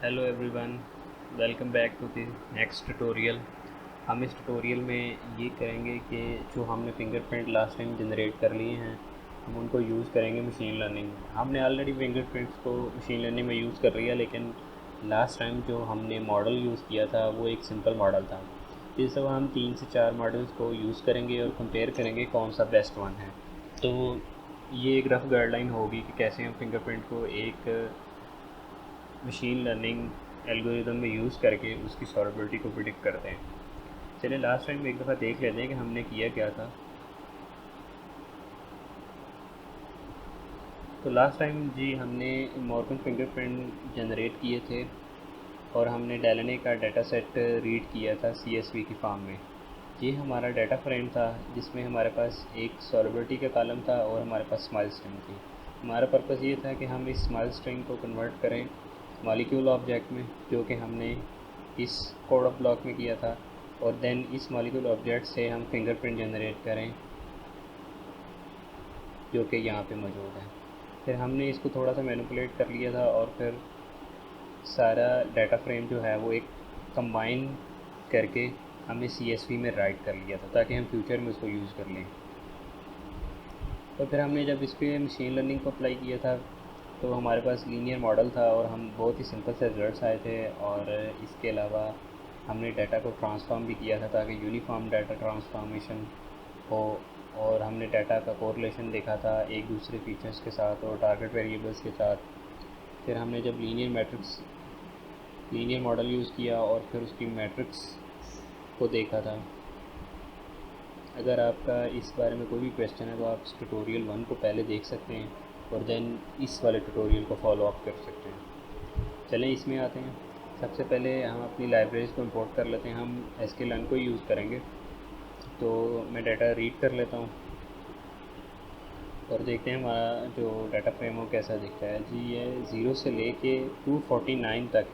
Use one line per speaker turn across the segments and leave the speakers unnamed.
Hello everyone, welcome back to the next tutorial. हम इस tutorial में ये करेंगे कि जो हमने फिंगरप्रिंट लास्ट टाइम जनरेट कर लिए हैं हम उनको यूज़ करेंगे मशीन लर्निंग में। हमने ऑलरेडी फिंगरप्रिंट्स को मशीन लर्निंग में यूज़ कर लिया, लेकिन लास्ट टाइम जो हमने मॉडल यूज़ किया था वो एक सिंपल मॉडल था। इस दफ़ा हम 3 से 4 मॉडल्स को यूज़ करेंगे और कंपेयर करेंगे कौन सा बेस्ट वन है। तो ये एक रफ़ गाइडलाइन होगी कि कैसे हम फिंगरप्रिंट को एक मशीन लर्निंग एल्गोरिदम में यूज़ करके उसकी सॉल्वेबिलिटी को प्रिडिक्ट करते हैं। चलिए लास्ट टाइम एक दफ़ा देख लेते हैं कि हमने किया क्या था। तो लास्ट टाइम जी हमने मॉर्गन फिंगरप्रिंट जनरेट किए थे और हमने डेलने का डाटा सेट रीड किया था CSV की फॉर्म में। ये हमारा डाटा फ्रेम था जिसमें हमारे पास एक सॉल्वेबिलिटी का कॉलम था और हमारे पास स्मॉल स्ट्रिंग थी। हमारा पर्पस ये था कि हम इस स्मॉल स्ट्रिंग को कन्वर्ट करें मॉलिक्यूल ऑब्जेक्ट में, जो कि हमने इस कोड ऑफ ब्लॉक में किया था, और देन इस मॉलिक्यूल ऑब्जेक्ट से हम फिंगरप्रिंट जनरेट करें जो कि यहाँ पे मौजूद है। फिर हमने इसको थोड़ा सा मैनिपुलेट कर लिया था और फिर सारा डाटा फ्रेम जो है वो एक कंबाइन करके हमने CSV में राइट कर लिया था ताकि हम फ्यूचर में उसको यूज़ कर लें। तो फिर हमने जब इस पर मशीन लर्निंग को अप्लाई किया था तो हमारे पास लीनियर मॉडल था और हम बहुत ही सिंपल से रिजल्ट्स आए थे। और इसके अलावा हमने डाटा को ट्रांसफॉर्म भी किया था ताकि यूनिफॉर्म डाटा ट्रांसफॉर्मेशन हो, और हमने डाटा का कोरिलेशन देखा था एक दूसरे फीचर्स के साथ और टारगेट वेरिएबल्स के साथ। फिर हमने जब लीनियर मॉडल यूज़ किया और फिर उसकी मैट्रिक्स को देखा था। अगर आपका इस बारे में कोई भी क्वेश्चन है तो आप इस ट्यूटोरियल 1 को पहले देख सकते हैं और देन इस वाले ट्यूटोरियल को फॉलो अप कर सकते हैं। चलें इसमें आते हैं। सबसे पहले हम अपनी लाइब्रेरीज़ को इंपोर्ट कर लेते हैं। हम sklearn को यूज़ करेंगे, तो मैं डाटा रीड कर लेता हूँ और देखते हैं हमारा जो डाटा फ्रेम हो कैसा दिखता है। जी ये 0 से लेके 249 तक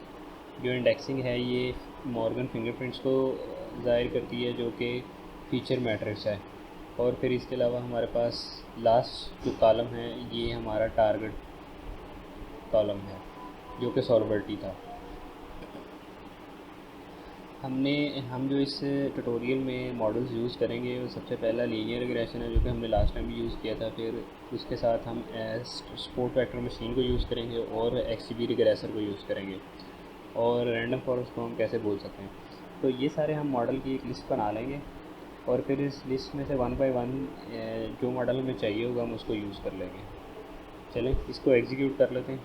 जो इंडेक्सिंग है ये मॉर्गन फिंगरप्रिंट्स को ज़ाहिर करती है, जो कि फीचर मैट्रिक्स है। और फिर इसके अलावा हमारे पास लास्ट जो कॉलम है ये हमारा टारगेट कॉलम है जो कि सॉल्वेबिलिटी था। हम जो इस ट्यूटोरियल में मॉडल्स यूज़ करेंगे वो सबसे पहला लीनियर रिग्रेशन है जो कि हमने लास्ट टाइम भी यूज़ किया था। फिर उसके साथ हम सपोर्ट वेक्टर मशीन को यूज़ करेंगे और XGB रिग्रेसर को यूज़ करेंगे, और रैंडम फॉरेस्ट को हम कैसे बोल सकते हैं। तो ये सारे हम मॉडल की एक लिस्ट बना लेंगे और फिर इस लिस्ट में से 1 बाय 1 जो मॉडल हमें चाहिए होगा हम उसको यूज़ कर लेंगे। चलें इसको एग्जीक्यूट कर लेते हैं।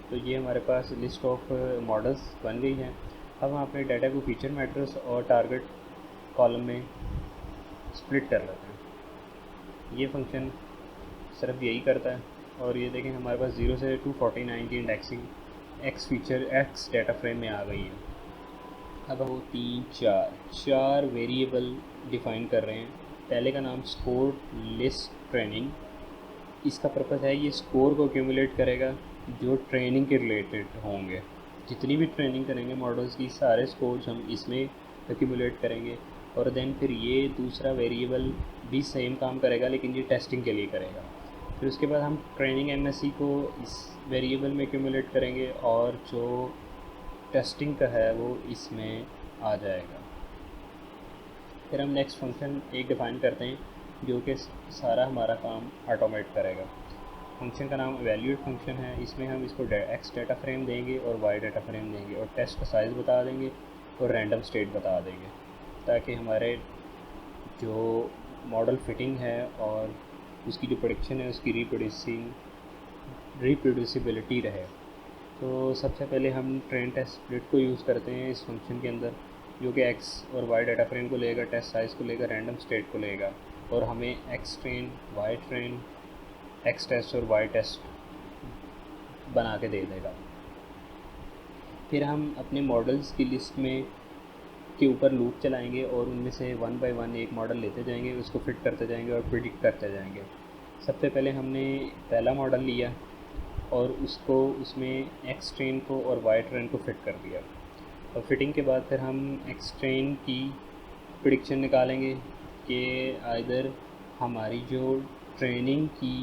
तो ये हमारे पास लिस्ट ऑफ मॉडल्स बन गई हैं। अब हम अपने डाटा को फीचर मैट्रिक्स और टारगेट कॉलम में स्प्लिट कर लेते हैं। ये फंक्शन सिर्फ यही करता है। और ये देखें हमारे पास 0 से 249 की इंडेक्सिंग एक्स डाटा फ्रेम में आ गई है। अब वो 4 वेरिएबल डिफ़ाइन कर रहे हैं। पहले का नाम स्कोर लिस्ट ट्रेनिंग। इसका पर्पस है ये स्कोर को एक्यूमुलेट करेगा जो ट्रेनिंग के रिलेटेड होंगे। जितनी भी ट्रेनिंग करेंगे मॉडल्स की सारे स्कोर्स हम इसमें एक्यूमुलेट करेंगे। और देन फिर ये दूसरा वेरिएबल भी सेम काम करेगा लेकिन ये टेस्टिंग के लिए करेगा। फिर उसके बाद हम ट्रेनिंग MSE को इस वेरिएबल में एक्यूमुलेट करेंगे और जो टेस्टिंग का है वो इसमें आ जाएगा। फिर हम नेक्स्ट फंक्शन एक डिफ़ाइन करते हैं जो कि सारा हमारा काम ऑटोमेट करेगा। फंक्शन का नाम वैल्यूड फंक्शन है। इसमें हम इसको एक्स डाटा फ्रेम देंगे और वाई डाटा फ्रेम देंगे और टेस्ट का साइज़ बता देंगे और रैंडम स्टेट बता देंगे ताकि हमारे जो मॉडल फिटिंग है और उसकी जो प्रेडिक्शन है उसकी रिप्रोड्यूसिबिलिटी रहे। तो सबसे पहले हम ट्रेन टेस्ट स्प्लिट को यूज़ करते हैं इस फंक्शन के अंदर, जो कि एक्स और वाई डाटा फ्रेम को लेगा, टेस्ट साइज़ को लेगा, रैंडम स्टेट को लेगा और हमें x train, y train, x test और वाई टेस्ट बना के दे देगा। फिर हम अपने मॉडल्स की लिस्ट में के ऊपर लूप चलाएंगे और उनमें से 1 बाय 1 एक मॉडल लेते जाएंगे, उसको फिट करते जाएंगे और प्रिडिक्ट करते जाएंगे। सबसे पहले हमने पहला मॉडल लिया और उसको उसमें एक्स ट्रेन को और वाई ट्रेन को फिट कर दिया। और फिटिंग के बाद फिर हम एक्स ट्रेन की प्रिडिक्शन निकालेंगे कि आइदर हमारी जो ट्रेनिंग की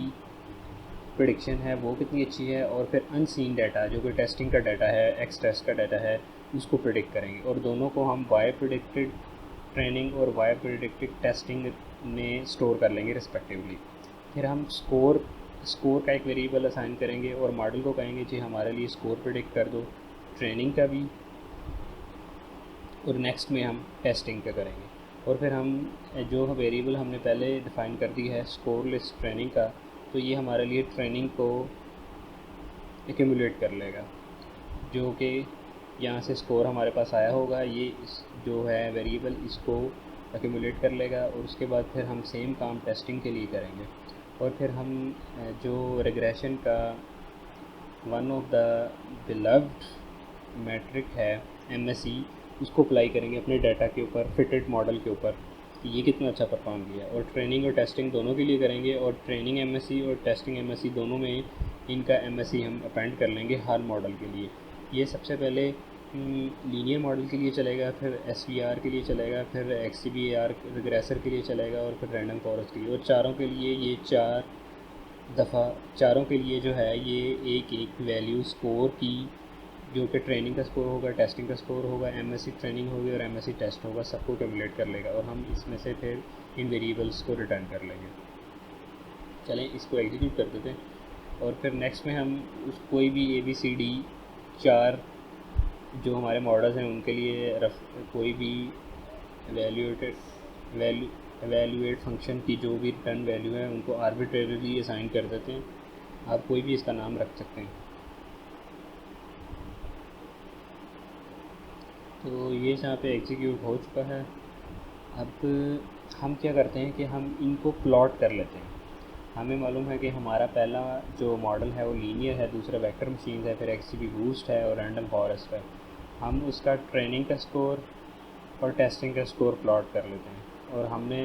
प्रेडिक्शन है वो कितनी अच्छी है, और फिर अनसीन डाटा जो कि टेस्टिंग का डाटा है, एक्स टेस्ट का डाटा है, उसको प्रिडिक्ट करेंगे। और दोनों को हम वाई प्रिडिक्टेड ट्रेनिंग और वाई प्रिडिक्टेड टेस्टिंग में स्टोर कर लेंगे रिस्पेक्टिवली। फिर हम स्कोर का एक वेरिएबल असाइन करेंगे और मॉडल को कहेंगे जी हमारे लिए स्कोर प्रिडिक्ट कर दो ट्रेनिंग का भी, और नेक्स्ट में हम टेस्टिंग का करेंगे। और फिर हम जो वेरिएबल हमने पहले डिफ़ाइन कर दी है स्कोर लिस्ट ट्रेनिंग का, तो ये हमारे लिए ट्रेनिंग को एक्यूमुलेट कर लेगा, जो कि यहाँ से स्कोर हमारे पास आया होगा, ये जो है वेरिएबल इसको एक्यूमुलेट कर लेगा। और उसके बाद फिर हम सेम काम टेस्टिंग के लिए करेंगे। और फिर हम जो रिग्रेशन का one of the beloved metric है MSE, उसको अप्लाई करेंगे अपने डाटा के ऊपर, फिटेड मॉडल के ऊपर कि ये कितना अच्छा परफॉर्म किया। और ट्रेनिंग और टेस्टिंग दोनों के लिए करेंगे, और ट्रेनिंग MSE और टेस्टिंग MSE दोनों में इनका MSE हम अपेंड कर लेंगे हर मॉडल के लिए। ये सबसे पहले लीनियर मॉडल के लिए चलेगा, फिर SVR के लिए चलेगा, फिर XGBAR रिग्रेसर के लिए चलेगा, और फिर रैंडम फॉरेस्ट के लिए। और चारों के लिए ये 4 दफ़ा चारों के लिए जो है ये एक वैल्यू स्कोर की, जो कि ट्रेनिंग का स्कोर होगा, टेस्टिंग का स्कोर होगा, MSE ट्रेनिंग होगी और MSE टेस्ट होगा, सबको कैलकुलेट कर लेगा। और हम इसमें से फिर इन वेरिएबल्स को रिटर्न कर लेंगे। चलें इसको एग्जीक्यूट कर देते हैं। और फिर नेक्स्ट में हम कोई भी ABCD 4 जो हमारे मॉडल्स हैं उनके लिए कोई भी एवेल्यूएट फंक्शन की जो भी रिटर्न वैल्यू है उनको आर्बिट्रेरीली असाइन कर देते हैं। आप कोई भी इसका नाम रख सकते हैं। तो ये यहाँ पे एग्जीक्यूट हो चुका है। अब हम क्या करते हैं कि हम इनको प्लॉट कर लेते हैं। हमें मालूम है कि हमारा पहला जो मॉडल है वो लीनियर है, दूसरा वेक्टर मशीन है, फिर XGB बूस्ट है और रैंडम फॉरेस्ट है। हम उसका ट्रेनिंग का स्कोर और टेस्टिंग का स्कोर प्लॉट कर लेते हैं। और हमने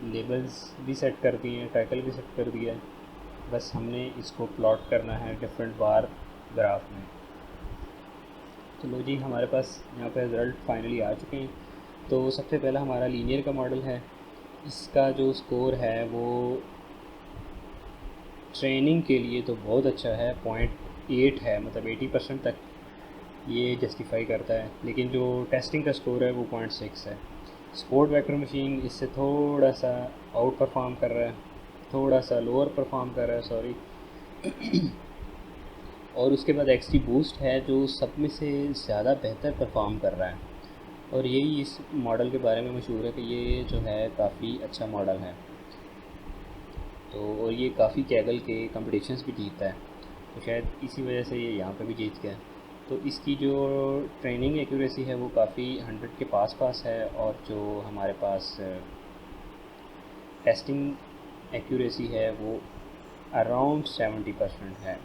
लेबल्स भी सेट कर दिए हैं, टाइटल भी सेट कर दिया है, बस हमने इसको प्लॉट करना है डिफरेंट बार ग्राफ में। तो लो जी, हमारे पास यहाँ पे रिज़ल्ट फाइनली आ चुके हैं। तो सबसे पहला हमारा लीनियर का मॉडल है, इसका जो स्कोर है वो ट्रेनिंग के लिए तो बहुत अच्छा है, 0.8 है, मतलब 80% तक ये जस्टिफाई करता है। लेकिन जो टेस्टिंग का स्कोर है वो 0.6 है। स्पोर्ट वेक्टर मशीन इससे थोड़ा सा आउट परफॉर्म कर रहा है, थोड़ा सा लोअर परफॉर्म कर रहा है, सॉरी। और उसके बाद XG बूस्ट है जो सब में से ज़्यादा बेहतर परफॉर्म कर रहा है। और यही इस मॉडल के बारे में मशहूर है कि ये जो है काफ़ी अच्छा मॉडल है। तो और ये काफ़ी कैगल के कॉम्पिटिशन्स भी जीतता है, तो शायद इसी वजह से ये यहाँ पे भी जीत गया। तो इसकी जो ट्रेनिंग एक्यूरेसी है वो काफ़ी 100 के पास है, और जो हमारे पास टेस्टिंग एक्यूरेसी है वो अराउंड 70% है।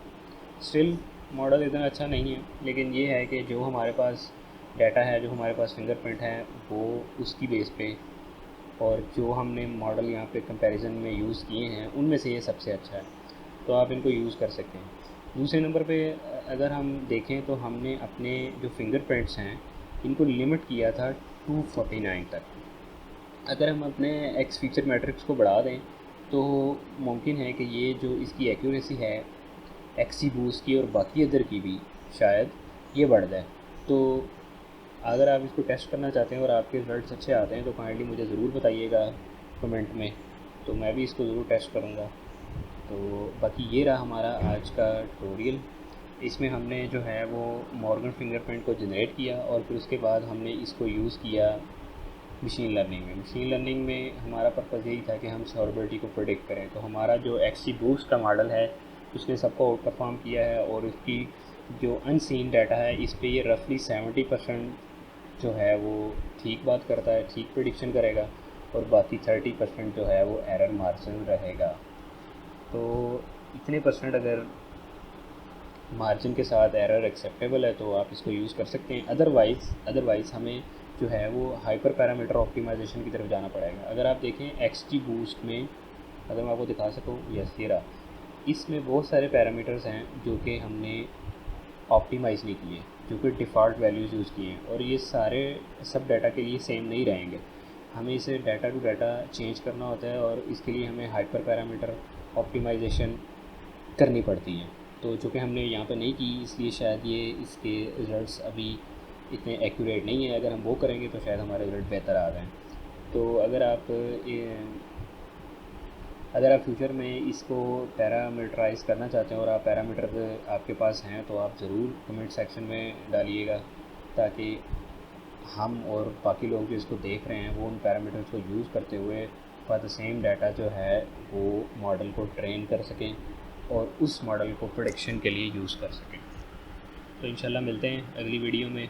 स्टिल मॉडल इतना अच्छा नहीं है, लेकिन ये है कि जो हमारे पास डाटा है, जो हमारे पास फिंगरप्रिंट है, वो उसकी बेस पे और जो हमने मॉडल यहाँ पे कंपैरिजन में यूज़ किए हैं उनमें से ये सबसे अच्छा है। तो आप इनको यूज़ कर सकते हैं। दूसरे नंबर पे अगर हम देखें तो हमने अपने जो फिंगरप्रिंट्स हैं इनको लिमिट किया था 249 तक। अगर हम अपने एक्स फीचर मैट्रिक्स को बढ़ा दें तो मुमकिन है कि ये जो इसकी एक्यूरेसी है XG बूस्ट की और बाकी अदर की भी शायद ये बढ़ जाए। तो अगर आप इसको टेस्ट करना चाहते हैं और आपके रिजल्ट्स अच्छे आते हैं तो काइंडली मुझे ज़रूर बताइएगा कमेंट में, तो मैं भी इसको ज़रूर टेस्ट करूँगा। तो बाकी ये रहा हमारा आज का ट्यूटोरियल। इसमें हमने जो है वो मॉर्गन फिंगरप्रिंट को जनरेट किया और फिर उसके बाद हमने इसको यूज़ किया मशीन लर्निंग में। मशीन लर्निंग में हमारा पर्पज़ यही था कि हम सॉल्युबिलिटी को प्रेडिक्ट करें। तो हमारा जो XG बूस्ट का मॉडल है उसने सबको आउट परफॉर्म किया है, और इसकी जो अनसीन डाटा है इस पे ये रफली 70% जो है वो ठीक बात करता है, ठीक प्रेडिक्शन करेगा, और बाकी 30% जो है वो एरर मार्जिन रहेगा। तो इतने परसेंट अगर मार्जिन के साथ एरर एक्सेप्टेबल है तो आप इसको यूज़ कर सकते हैं। अदरवाइज़ हमें जो है वो हाइपर पैरामीटर ऑप्टिमाइजेशन की तरफ जाना पड़ेगा। अगर आप देखें XG बूस्ट में, अगर मैं आपको दिखा सकूँ, यस ये रहा, इसमें बहुत सारे पैरामीटर्स हैं जो कि हमने ऑप्टिमाइज़ नहीं किए, जो कि डिफ़ॉल्ट वैल्यूज़ यूज़ किए हैं, और ये सारे सब डाटा के लिए सेम नहीं रहेंगे। हमें इसे डाटा टू डाटा चेंज करना होता है, और इसके लिए हमें हाइपर पैरामीटर ऑप्टिमाइजेशन करनी पड़ती हैं। तो चूँकि हमने यहाँ पे नहीं की, इसलिए शायद ये इसके रिज़ल्ट्स अभी इतने एक्यूरेट नहीं है। अगर हम वो करेंगे तो शायद हमारे रिज़ल्ट बेहतर आ जाएँ। तो अगर आप फ्यूचर में इसको पैरामीटराइज़ करना चाहते हैं और आप पैरामीटर आपके पास हैं, तो आप ज़रूर कमेंट सेक्शन में डालिएगा, ताकि हम और बाकी लोग जो इसको देख रहे हैं वो उन पैरामीटर्स को यूज़ करते हुए फॉर द सेम डाटा जो है वो मॉडल को ट्रेन कर सकें और उस मॉडल को प्रेडिक्शन के लिए यूज़ कर सकें। तो इंशाल्लाह मिलते हैं अगली वीडियो में।